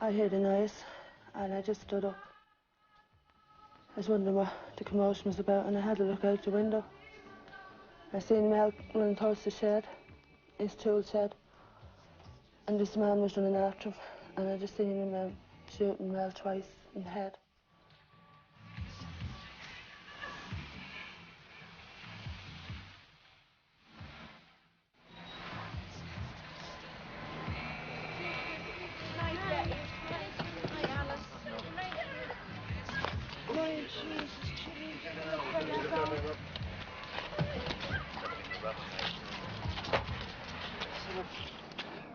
I heard a noise and I just stood up. I was wondering what the commotion was about and I had a look out the window. I seen Mel running towards the shed, his tool shed, and this man was running after him, and I just seen him shooting Mel twice in the head.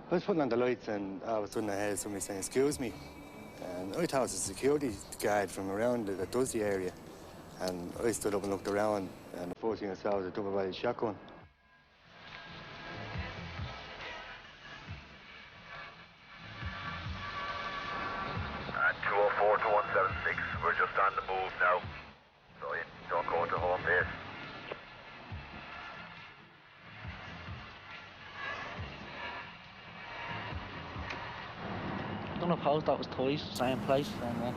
I was putting on the lights and all of a sudden I heard somebody saying, "Excuse me." And I thought it was a security guard from around that does the area. And I stood up and looked around, and the first thing I saw was a double-barreled shotgun. At 204 to 176, we're just on the move now. So you don't go to home base. Done a post that was twice, same place, same one.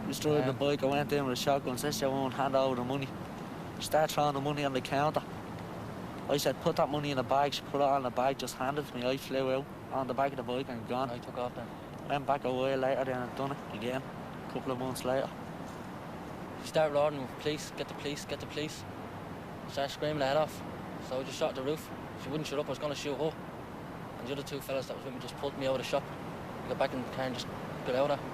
Just drove the bike, I went in with a shotgun, said she won't hand over the money. Start throwing the money on the counter. I said, put that money in a bag. She put it on the bag, just handed it to me. I flew out on the back of the bike and gone. I took off then. Went back a while later then and done it again, a couple of months later. She started roaring with police, get the police, get the police. Started screaming her head off. So I just shot the roof. She wouldn't shut up, I was going to shoot her. And the other two fellas that was with me just pulled me out of the shop. I got back in the car and just got out of there.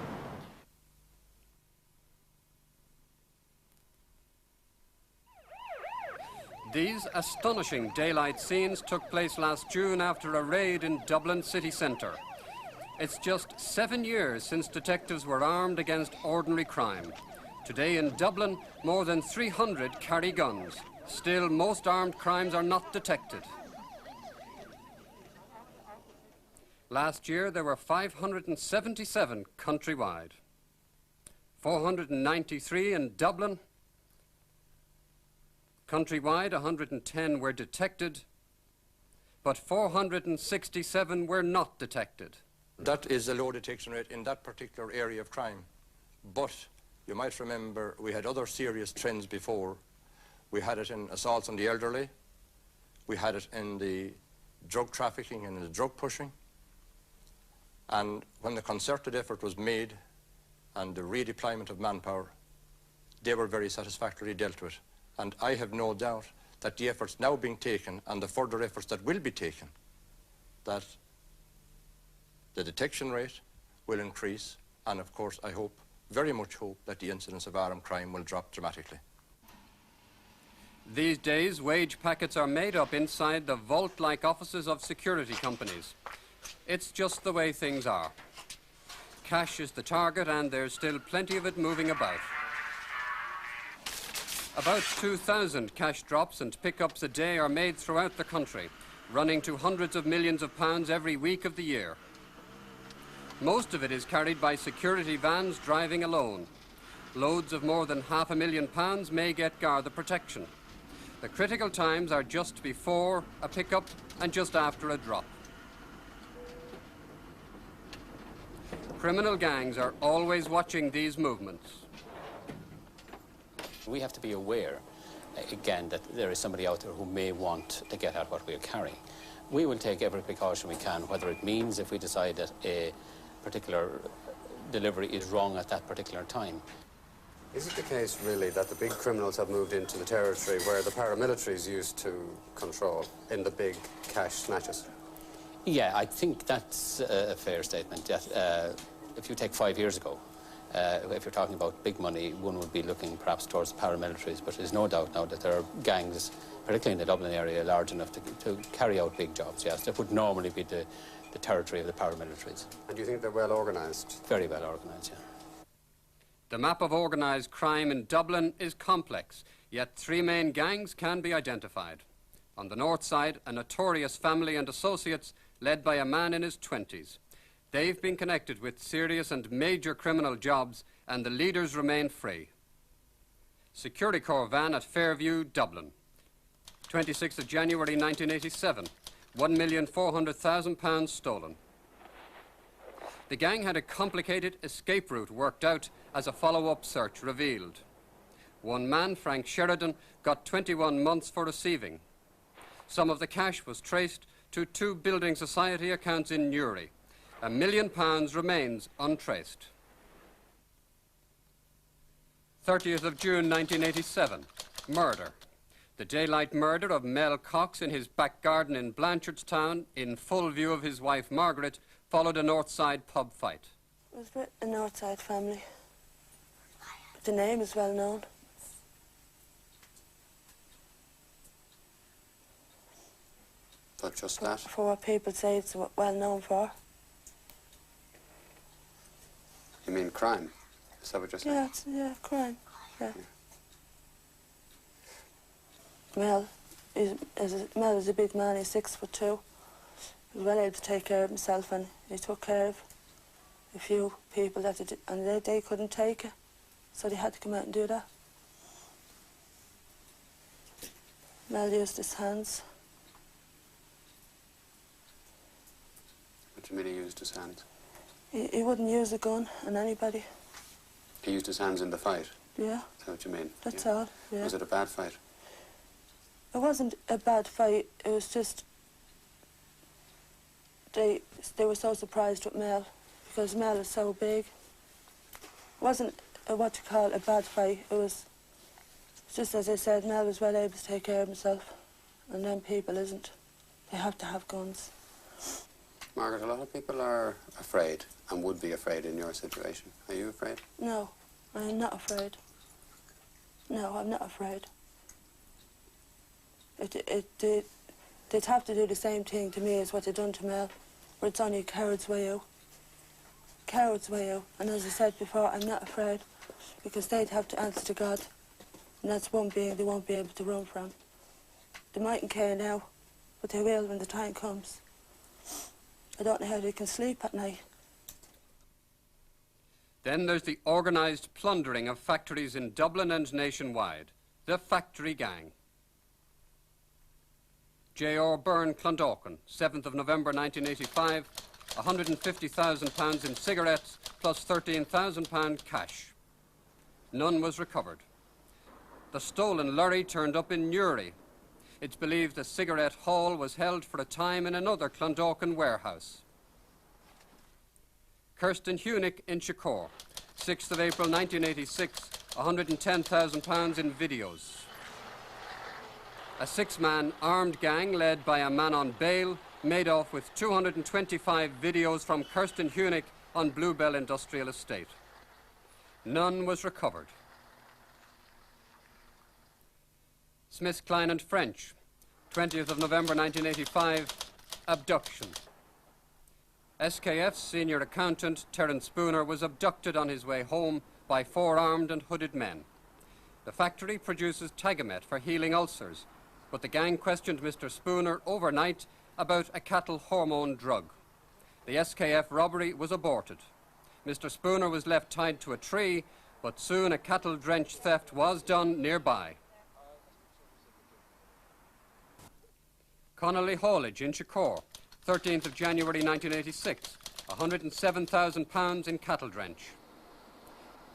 These astonishing daylight scenes took place last June after a raid in Dublin city centre. It's just 7 years since detectives were armed against ordinary crime. Today in Dublin, more than 300 carry guns. Still, most armed crimes are not detected. Last year, there were 577 countrywide. 493 in Dublin. Countrywide, 110 were detected, but 467 were not detected. That is a low detection rate in that particular area of crime. But you might remember we had other serious trends before. We had it in assaults on the elderly. We had it in the drug trafficking and the drug pushing. And when the concerted effort was made and the redeployment of manpower, they were very satisfactorily dealt with. And I have no doubt that the efforts now being taken and the further efforts that will be taken, that the detection rate will increase. And of course, I hope, very much hope, that the incidence of armed crime will drop dramatically. These days, wage packets are made up inside the vault-like offices of security companies. It's just the way things are. Cash is the target, and there's still plenty of it moving about. About 2,000 cash drops and pickups a day are made throughout the country, running to hundreds of millions of pounds every week of the year. Most of it is carried by security vans driving alone. Loads of more than £500,000 may get Garda protection. The critical times are just before a pickup and just after a drop. Criminal gangs are always watching these movements. We have to be aware, again, that there is somebody out there who may want to get at what we are carrying. We will take every precaution we can, whether it means if we decide that a particular delivery is wrong at that particular time. Is it the case, really, that the big criminals have moved into the territory where the paramilitaries used to control in the big cash snatches? Yeah, I think that's a fair statement. If you take 5 years ago, if you're talking about big money, one would be looking perhaps towards the paramilitaries, but there's no doubt now that there are gangs, particularly in the Dublin area, large enough to carry out big jobs, yes. That would normally be the territory of the paramilitaries. And do you think they're well organised? Very well organised, yeah. The map of organised crime in Dublin is complex, yet 3 main gangs can be identified. On the north side, a notorious family and associates led by a man in his 20s. They've been connected with serious and major criminal jobs, and the leaders remain free. Security Corps van at Fairview, Dublin. 26th of January 1987, £1,400,000 stolen. The gang had a complicated escape route worked out as a follow-up search revealed. One man, Frank Sheridan, got 21 months for receiving. Some of the cash was traced to 2 building society accounts in Newry. £1 million remains untraced. 30th of June 1987, murder. The daylight murder of Mel Cox in his back garden in Blanchardstown, in full view of his wife Margaret, followed a Northside pub fight. It was with a Northside family. The name is well known. But just that? For what people say it's well known for. You mean crime? Is that what you're saying? Yeah, yeah, crime. Yeah. Mel is a big man. He's 6'2". He was well able to take care of himself, and he took care of a few people that they couldn't take it, so they had to come out and do that. Mel used his hands. What do you mean he used his hands? He wouldn't use a gun on anybody. He used his hands in the fight? Yeah. Is that what you mean? That's all, yeah. Was it a bad fight? It wasn't a bad fight. It was just they were so surprised with Mel because Mel is so big. It wasn't what you call a bad fight. It was just as I said, Mel was well able to take care of himself, and then people isn't. They have to have guns. Margaret, a lot of people are afraid and would be afraid in your situation. Are you afraid? No, I'm not afraid. No, I'm not afraid. They'd have to do the same thing to me as what they've done to Mel, but it's only a coward's way out. Coward's way out. And as I said before, I'm not afraid because they'd have to answer to God, and that's one being they won't be able to run from. They mightn't care now, but they will when the time comes. I don't know how they can sleep at night. Then there's the organised plundering of factories in Dublin and nationwide, the Factory Gang. J.R. Byrne, Clondalkin, 7th of November 1985, £150,000 in cigarettes plus £13,000 cash. None was recovered. The stolen lorry turned up in Newry. It's believed the cigarette haul was held for a time in another Clondalkin warehouse. Kirsten Hunick in Chicor, 6th of April 1986, £110,000 in videos. A 6-man armed gang led by a man on bail made off with 225 videos from Kirsten Hunick on Bluebell Industrial Estate. None was recovered. Smith, Klein and French, 20th of November 1985, abduction. SKF's senior accountant, Terence Spooner, was abducted on his way home by 4 armed and hooded men. The factory produces Tagamet for healing ulcers, but the gang questioned Mr. Spooner overnight about a cattle hormone drug. The SKF robbery was aborted. Mr. Spooner was left tied to a tree, but soon a cattle-drenched theft was done nearby. Connolly Haulage in Chicor, 13th of January 1986, £107,000 in cattle drench.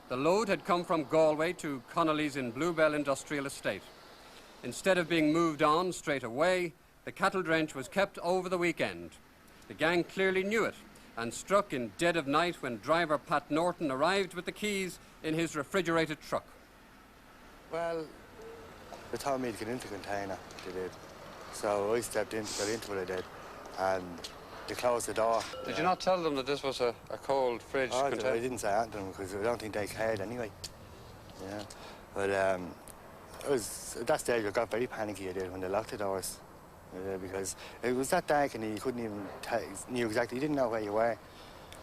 The load had come from Galway to Connolly's in Bluebell Industrial Estate. Instead of being moved on straight away, the cattle drench was kept over the weekend. The gang clearly knew it and struck in dead of night when driver Pat Norton arrived with the keys in his refrigerated truck. Well, they told me to get into the container, they did. So I stepped in, got into what I did, and they closed the door. Did you not tell them that this was a cold fridge container? I didn't say that to them because I don't think they cared anyway. Yeah, but it was, at that stage I got very panicky, I did, when they locked the doors. Because it was that dark and you couldn't even knew exactly, you didn't know where you were. I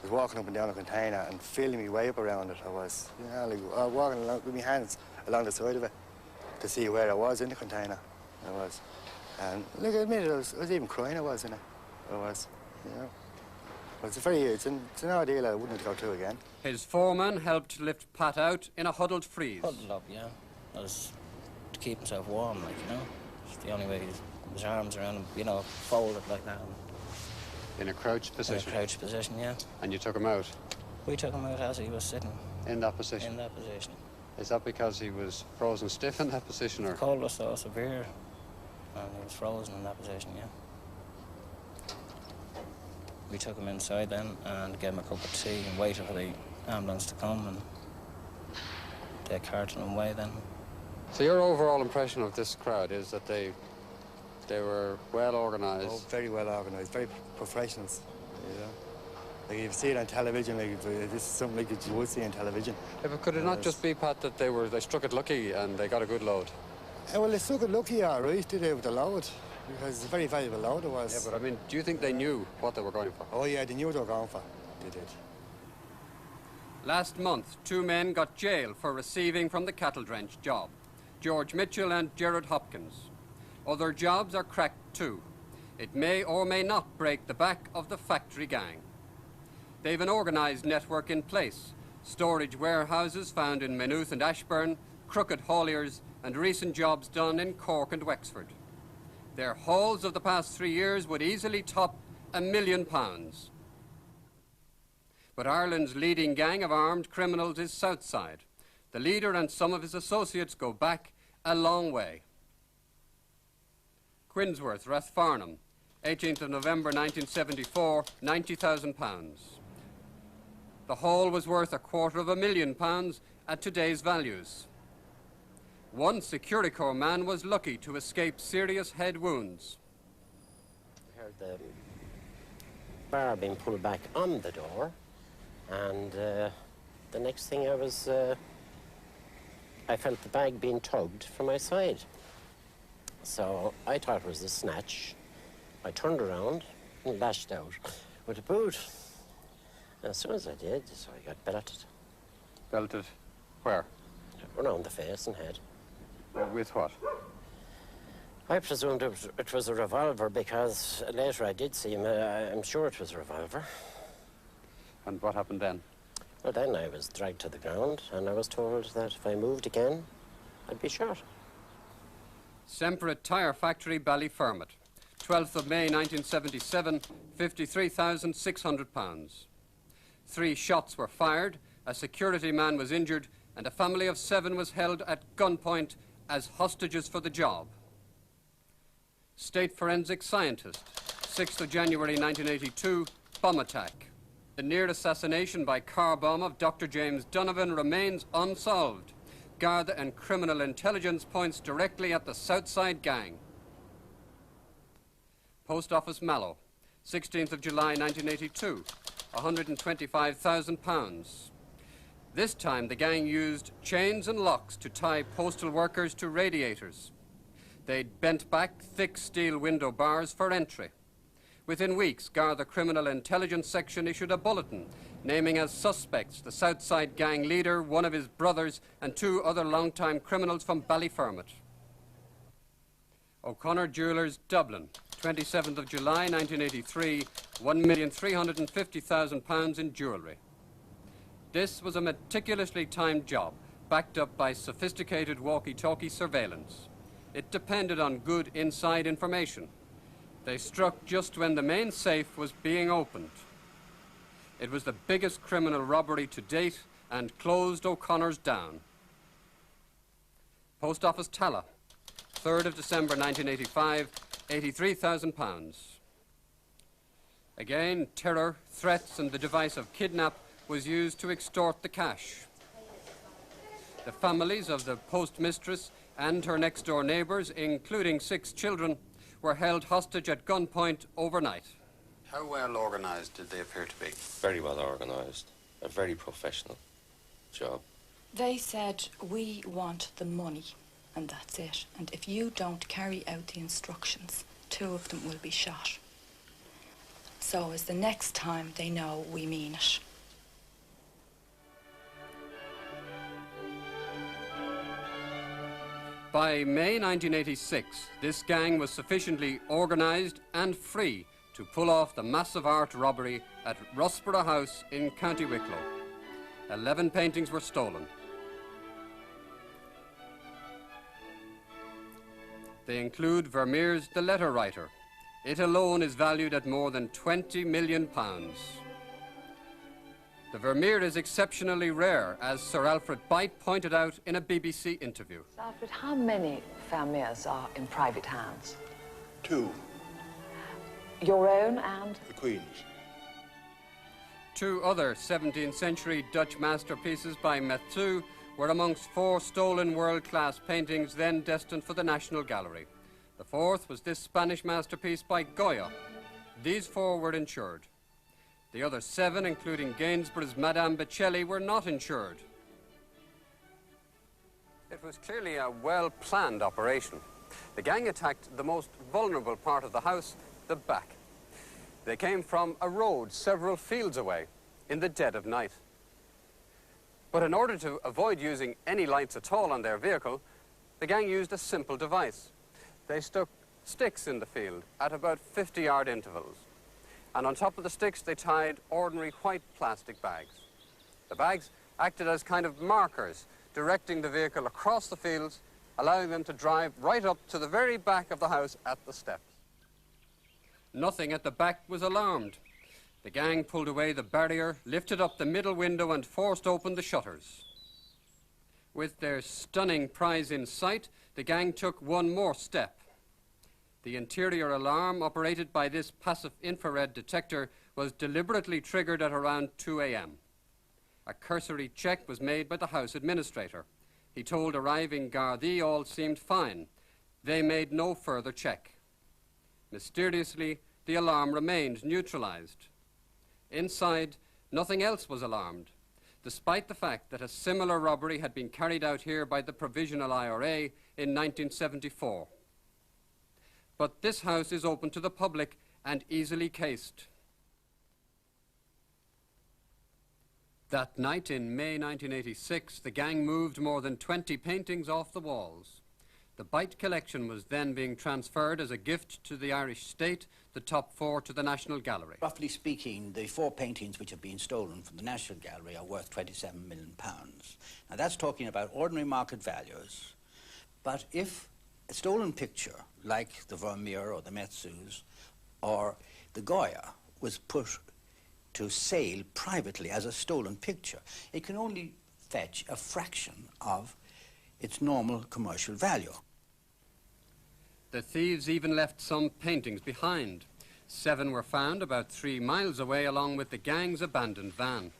was walking up and down a container and feeling my way up around it. I was, you know, like walking along with my hands along the side of it to see where I was in the container. I was. And look, I admit it, I was even crying, I was in it. I was, you know. It's an ordeal I wouldn't go through again. His foreman helped lift Pat out in a huddled freeze. Huddled up, yeah. That was to keep himself warm, like, you know. It's the only way. His arms around him, you know, folded like that. In a crouched position? In a crouched position, yeah. And you took him out? We took him out as he was sitting. In that position? In that position. Is that because he was frozen stiff in that position, or? The cold was so severe, and he was frozen in that position, yeah. We took him inside then and gave him a cup of tea and waited for the ambulance to come, and they carted him away then. So your overall impression of this crowd is that they were well organised? Oh, very well organised, very professionals, you know. Like you see it on television, like this is something like you would see on television. Yeah, but could it not just be, Pat, that they struck it lucky and they got a good load? Well, they struck it lucky, all right, did they, with the load? Because it's a very valuable load it was. Yeah, but I mean, do you think they knew what they were going for? Oh yeah, they knew what they were going for. They did. Last month, 2 men got jail for receiving from the cattle drench job. George Mitchell and Gerard Hopkins. Other jobs are cracked too. It may or may not break the back of the factory gang. They've an organised network in place. Storage warehouses found in Maynooth and Ashburn, crooked hauliers, and recent jobs done in Cork and Wexford. Their hauls of the past 3 years would easily top £1 million. But Ireland's leading gang of armed criminals is Southside. The leader and some of his associates go back a long way. Quinsworth, Rathfarnham, 18th of November 1974, £90,000. The haul was worth £250,000 at today's values. One Security Corps man was lucky to escape serious head wounds. I heard the bar being pulled back on the door, and the next thing I felt the bag being tugged from my side. So I thought it was a snatch. I turned around and lashed out with a boot. And as soon as I did, so I got belted. Belted where? Around the face and head. With what? I presumed it was a revolver because later I did see him. I'm sure it was a revolver. And what happened then? Well, then I was dragged to the ground and I was told that if I moved again, I'd be shot. Semperit Tyre Factory, Ballyfermot. 12th of May 1977, £53,600. 3 shots were fired, a security man was injured, and a family of 7 was held at gunpoint as hostages for the job. State forensic scientist, 6th of January 1982, bomb attack. The near assassination by car bomb of Dr. James Donovan remains unsolved. Garda and criminal intelligence points directly at the Southside gang. Post Office Mallow, 16th of July 1982, £125,000. This time the gang used chains and locks to tie postal workers to radiators. They'd bent back thick steel window bars for entry. Within weeks, Garda Criminal Intelligence Section issued a bulletin naming as suspects the Southside gang leader, one of his brothers, and 2 other long-time criminals from Ballyfermot. O'Connor Jewellers, Dublin, 27th of July 1983, £1,350,000 in jewellery. This was a meticulously timed job, backed up by sophisticated walkie-talkie surveillance. It depended on good inside information. They struck just when the main safe was being opened. It was the biggest criminal robbery to date and closed O'Connor's down. Post Office Talla, 3rd of December 1985, £83,000. Again, terror, threats and the device of kidnap was used to extort the cash. The families of the postmistress and her next-door neighbours, including 6 children, were held hostage at gunpoint overnight. How well organised did they appear to be? Very well organised, a very professional job. They said, we want the money, and that's it. And if you don't carry out the instructions, 2 of them will be shot. So as the next time they know we mean it. By May 1986, this gang was sufficiently organised and free to pull off the massive art robbery at Rossborough House in County Wicklow. 11 paintings were stolen. They include Vermeer's The Letter Writer. It alone is valued at more than £20 million. The Vermeer is exceptionally rare, as Sir Alfred Beit pointed out in a BBC interview. Sir Alfred, how many Vermeers are in private hands? 2. Your own and? The Queen's. 2 other 17th century Dutch masterpieces by Metzu were amongst 4 stolen world-class paintings then destined for the National Gallery. The 4th was this Spanish masterpiece by Goya. These 4 were insured. The other 7, including Gainsborough's Madame Baccelli, were not insured. It was clearly a well-planned operation. The gang attacked the most vulnerable part of the house, the back. They came from a road several fields away in the dead of night. But in order to avoid using any lights at all on their vehicle, the gang used a simple device. They stuck sticks in the field at about 50-yard intervals. And on top of the sticks, they tied ordinary white plastic bags. The bags acted as kind of markers, directing the vehicle across the fields, allowing them to drive right up to the very back of the house at the steps. Nothing at the back was alarmed. The gang pulled away the barrier, lifted up the middle window and forced open the shutters. With their stunning prize in sight, the gang took one more step. The interior alarm operated by this passive infrared detector was deliberately triggered at around 2 a.m. A cursory check was made by the house administrator. He told arriving Gardaí all seemed fine. They made no further check. Mysteriously, the alarm remained neutralized. Inside, nothing else was alarmed, despite the fact that a similar robbery had been carried out here by the Provisional IRA in 1974. But this house is open to the public and easily cased. That night in May 1986, the gang moved more than 20 paintings off the walls. The Beit collection was then being transferred as a gift to the Irish state, the top 4 to the National Gallery. Roughly speaking, the 4 paintings which have been stolen from the National Gallery are worth £27 million. Now that's talking about ordinary market values, but if a stolen picture, like the Vermeer or the Metzus or the Goya, was put to sale privately as a stolen picture, it can only fetch a fraction of its normal commercial value. The thieves even left some paintings behind. 7 were found about 3 miles away along with the gang's abandoned van.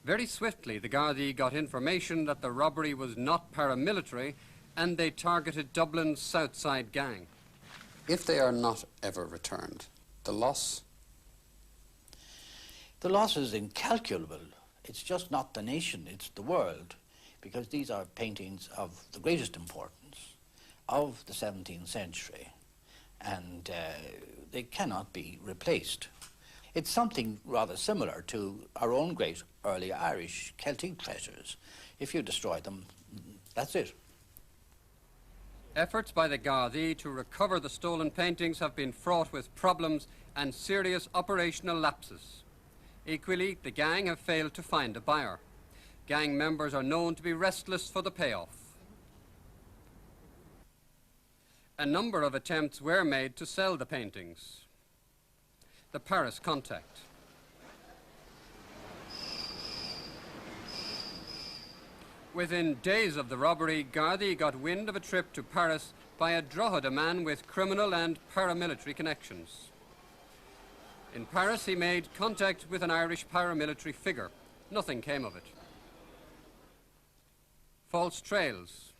Very swiftly, the Gardaí got information that the robbery was not paramilitary and they targeted Dublin's Southside gang. If they are not ever returned, the loss? The loss is incalculable. It's just not the nation, it's the world, because these are paintings of the greatest importance of the 17th century, and they cannot be replaced. It's something rather similar to our own great early Irish Celtic treasures. If you destroy them, that's it. Efforts by the Gardaí to recover the stolen paintings have been fraught with problems and serious operational lapses. Equally, the gang have failed to find a buyer. Gang members are known to be restless for the payoff. A number of attempts were made to sell the paintings. The Paris contact. Within days of the robbery, Gardaí got wind of a trip to Paris by a Drogheda man with criminal and paramilitary connections. In Paris, he made contact with an Irish paramilitary figure. Nothing came of it. False trails.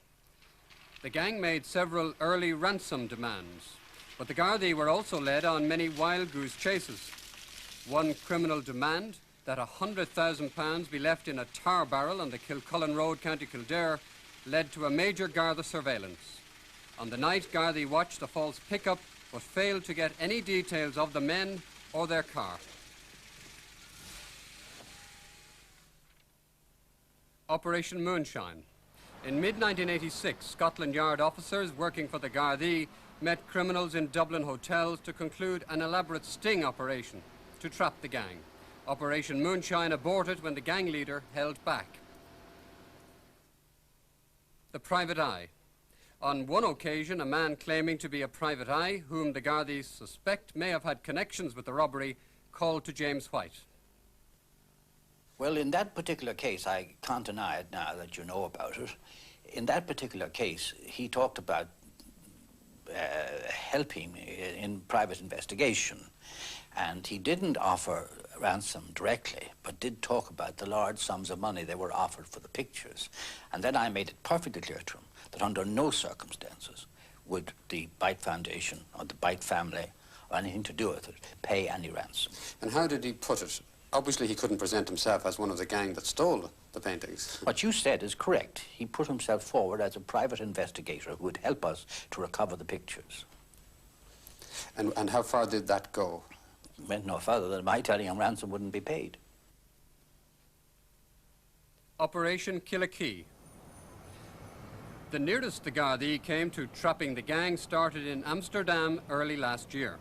The gang made several early ransom demands, but the Gardaí were also led on many wild goose chases. One criminal demand that £100,000 be left in a tar barrel on the Kilcullen Road, County Kildare, led to a major Garda surveillance. On the night, Gardaí watched the false pickup, but failed to get any details of the men or their car. Operation Moonshine. In mid-1986, Scotland Yard officers working for the Gardaí met criminals in Dublin hotels to conclude an elaborate sting operation to trap the gang. Operation Moonshine aborted when the gang leader held back. The private eye. On one occasion, a man claiming to be a private eye, whom the Gardaí suspect may have had connections with the robbery, called to James White. Well, in that particular case, I can't deny it now that you know about it. In that particular case, he talked about helping in private investigation. And he didn't offer ransom directly, but did talk about the large sums of money they were offered for the pictures. And then I made it perfectly clear to him that under no circumstances would the Byte Foundation or the Byte family or anything to do with it pay any ransom. And how did he put it? Obviously, he couldn't present himself as one of the gang that stole the paintings. What you said is correct. He put himself forward as a private investigator who would help us to recover the pictures. And how far did that go? It went no further than my telling him ransom wouldn't be paid. Operation Killikee. The nearest the Gardaí came to trapping the gang started in Amsterdam early last year.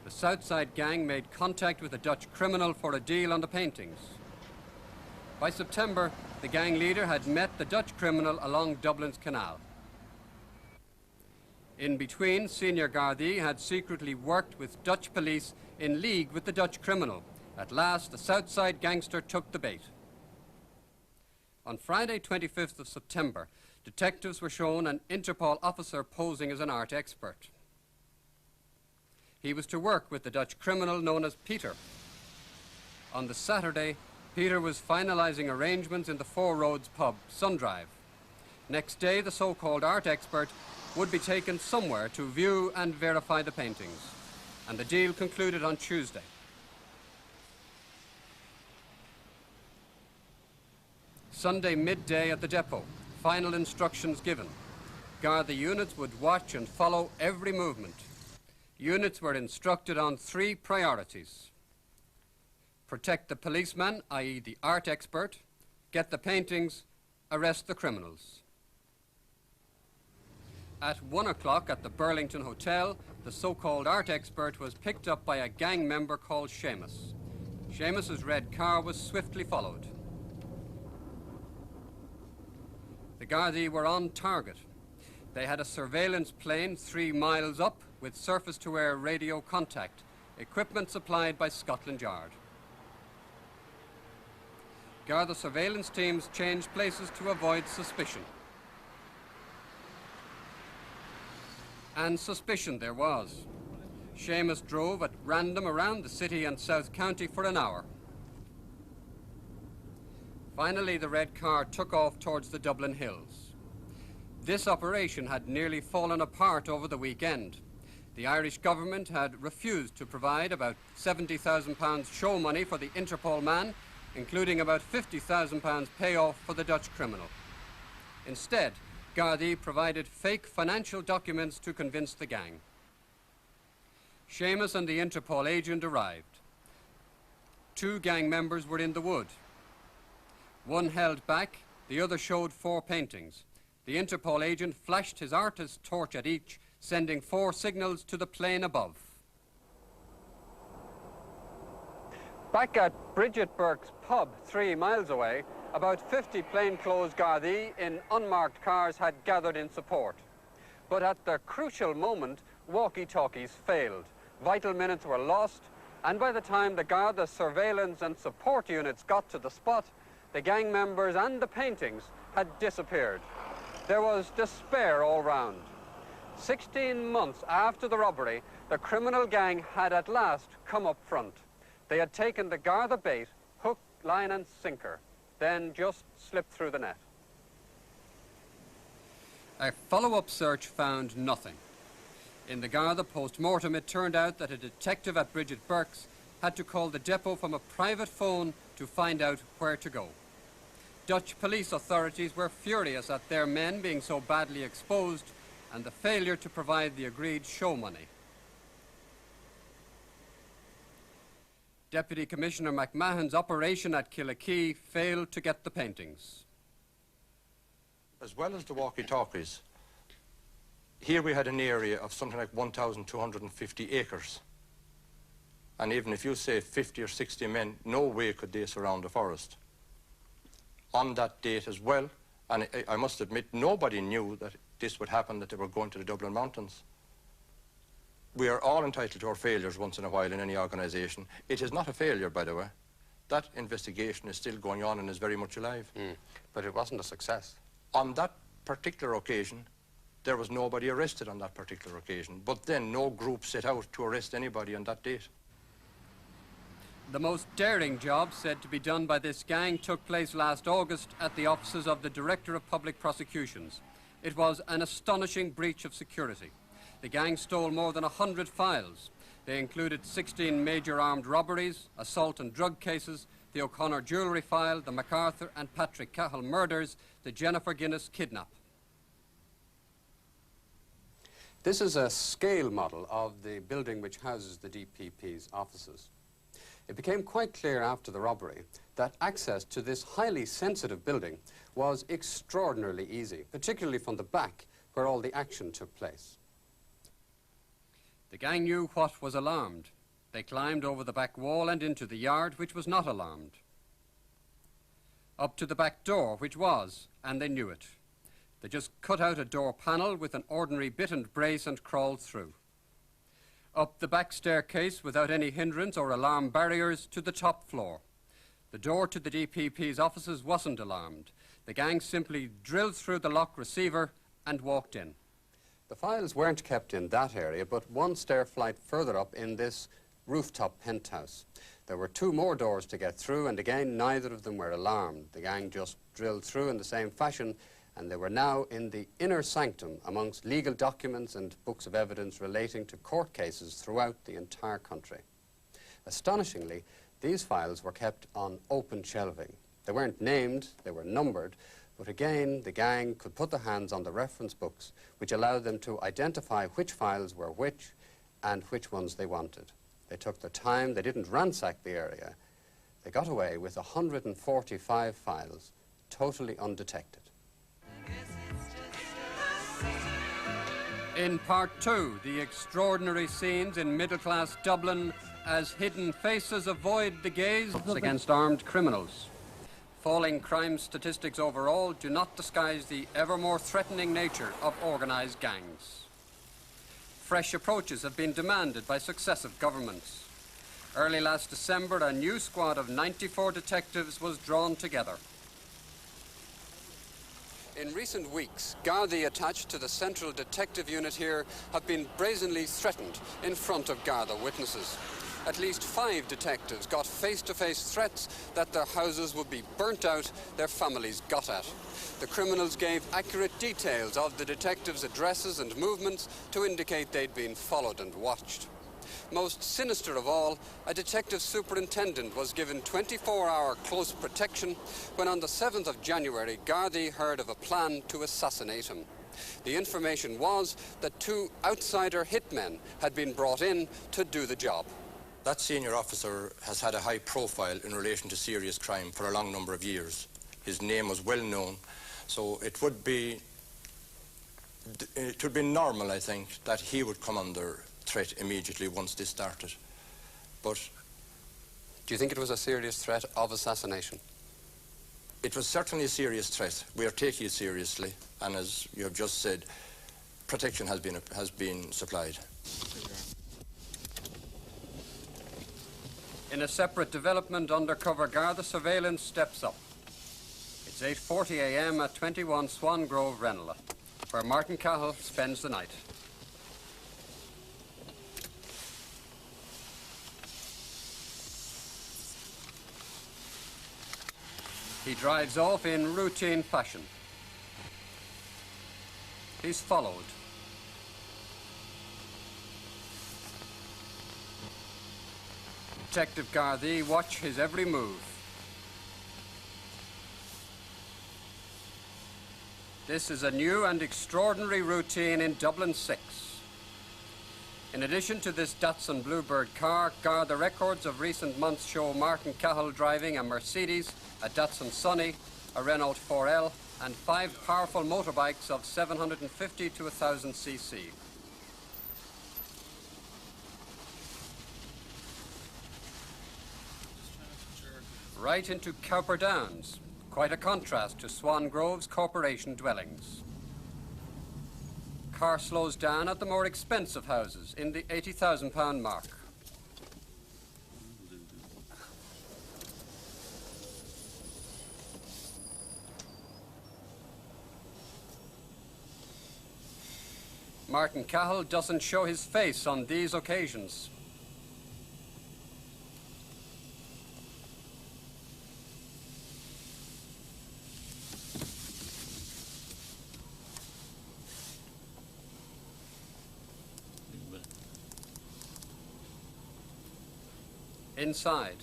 The Southside gang made contact with a Dutch criminal for a deal on the paintings. By September, the gang leader had met the Dutch criminal along Dublin's canal. In between, senior Gardaí had secretly worked with Dutch police in league with the Dutch criminal. At last, the Southside gangster took the bait. On Friday, 25th of September, detectives were shown an Interpol officer posing as an art expert. He was to work with the Dutch criminal known as Peter. On the Saturday, Peter was finalizing arrangements in the Four Roads pub, Sundrive. Next day, the so-called art expert would be taken somewhere to view and verify the paintings, and the deal concluded on Tuesday. Sunday midday at the depot, final instructions given. Garda units would watch and follow every movement. Units were instructed on 3 priorities. Protect the policeman, i.e. the art expert, get the paintings, arrest the criminals. At 1 o'clock at the Burlington Hotel, the so-called art expert was picked up by a gang member called Seamus. Seamus's red car was swiftly followed. The Gardaí were on target. They had a surveillance plane 3 miles up with surface-to-air radio contact, equipment supplied by Scotland Yard. Garda surveillance teams changed places to avoid suspicion. And suspicion there was. Seamus drove at random around the city and South County for an hour. Finally, the red car took off towards the Dublin Hills. This operation had nearly fallen apart over the weekend. The Irish government had refused to provide about £70,000 show money for the Interpol man, including about £50,000 payoff for the Dutch criminal. Instead, Gardaí provided fake financial documents to convince the gang. Seamus and the Interpol agent arrived. 2 gang members were in the wood. One held back, the other showed 4 paintings. The Interpol agent flashed his artist's torch at each, sending 4 signals to the plane above. Back at Bridget Burke's pub, 3 miles away, about 50 plainclothes Gardaí in unmarked cars had gathered in support. But at the crucial moment, walkie-talkies failed. Vital minutes were lost, and by the time the Garda surveillance and support units got to the spot, the gang members and the paintings had disappeared. There was despair all round. 16 months after the robbery, the criminal gang had at last come up front. They had taken the Garda bait, hook, line and sinker, then just slipped through the net. A follow-up search found nothing. In the Garda post-mortem, it turned out that a detective at Bridget Burke's had to call the depot from a private phone to find out where to go. Dutch police authorities were furious at their men being so badly exposed and the failure to provide the agreed show money. Deputy Commissioner McMahon's operation at Killikee failed to get the paintings. As well as the walkie-talkies, here we had an area of something like 1,250 acres. And even if you say 50 or 60 men, no way could they surround the forest. On that date as well, and I must admit, nobody knew that this would happen, that they were going to the Dublin Mountains. We are all entitled to our failures once in a while in any organisation. It is not a failure, by the way. That investigation is still going on and is very much alive. But it wasn't a success. On that particular occasion, there was nobody arrested on that particular occasion. But then no group set out to arrest anybody on that date. The most daring job said to be done by this gang took place last August at the offices of the Director of Public Prosecutions. It was an astonishing breach of security. The gang stole more than 100 files. They included 16 major armed robberies, assault and drug cases, the O'Connor jewellery file, the MacArthur and Patrick Cahill murders, the Jennifer Guinness kidnap. This is a scale model of the building which houses the DPP's offices. It became quite clear after the robbery that access to this highly sensitive building was extraordinarily easy, particularly from the back where all the action took place. The gang knew what was alarmed. They climbed over the back wall and into the yard, which was not alarmed. Up to the back door, which was, and they knew it. They just cut out a door panel with an ordinary bit and brace and crawled through. Up the back staircase without any hindrance or alarm barriers to the top floor. The door to the DPP's offices wasn't alarmed. The gang simply drilled through the lock receiver and walked in. The files weren't kept in that area, but one stair flight further up in this rooftop penthouse. There were 2 more doors to get through, and again, neither of them were alarmed. The gang just drilled through in the same fashion, and they were now in the inner sanctum amongst legal documents and books of evidence relating to court cases throughout the entire country. Astonishingly, these files were kept on open shelving. They weren't named, they were numbered, but again, the gang could put their hands on the reference books, which allowed them to identify which files were which and which ones they wanted. They took their time, they didn't ransack the area. They got away with 145 files, totally undetected. In part 2, the extraordinary scenes in middle-class Dublin as hidden faces avoid the gaze against armed criminals. Falling crime statistics overall do not disguise the ever more threatening nature of organised gangs. Fresh approaches have been demanded by successive governments. Early last December, a new squad of 94 detectives was drawn together. In recent weeks, Gardaí attached to the Central Detective Unit here have been brazenly threatened in front of Garda witnesses. At least 5 detectives got face-to-face threats that their houses would be burnt out, their families got at. The criminals gave accurate details of the detectives' addresses and movements to indicate they'd been followed and watched. Most sinister of all, a detective superintendent was given 24-hour close protection when on the 7th of January, Gardaí heard of a plan to assassinate him. The information was that 2 outsider hitmen had been brought in to do the job. That senior officer has had a high profile in relation to serious crime for a long number of years. His name was well known, so it would be normal, I think, that he would come under threat immediately once this started. But do you think it was a serious threat of assassination? It was certainly a serious threat. We are taking it seriously, and as you have just said, protection has been supplied. In a separate development, undercover Garda surveillance steps up. It's 8:40 a.m. at 21 Swan Grove, Ranelagh, where Martin Cahill spends the night. He drives off in routine fashion. He's followed. Detective Gardaí watch his every move. This is a new and extraordinary routine in Dublin 6. In addition to this Datsun Bluebird car, Garda records of recent months show Martin Cahill driving a Mercedes, a Datsun Sunny, a Renault 4L, and 5 powerful motorbikes of 750 to 1000 cc. Right into Cowper Downs, quite a contrast to Swan Grove's corporation dwellings. car slows down at the more expensive houses in the £80,000 mark. Martin Cahill doesn't show his face on these occasions. Inside.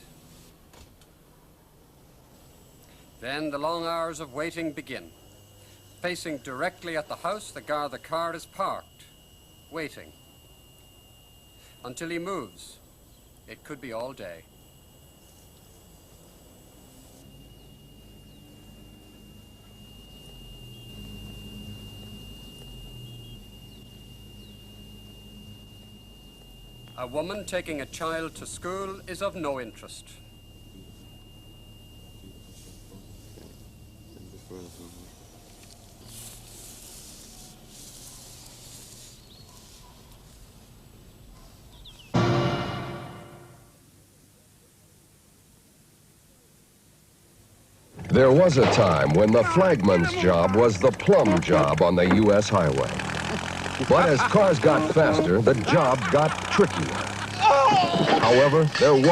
Then the long hours of waiting begin. Facing directly at the house, the car is parked, waiting. Until he moves. It could be all day. A woman taking a child to school is of no interest. There was a time when the flagman's job was the plum job on the U.S. highway. But as cars got faster, the job got trickier. However, there was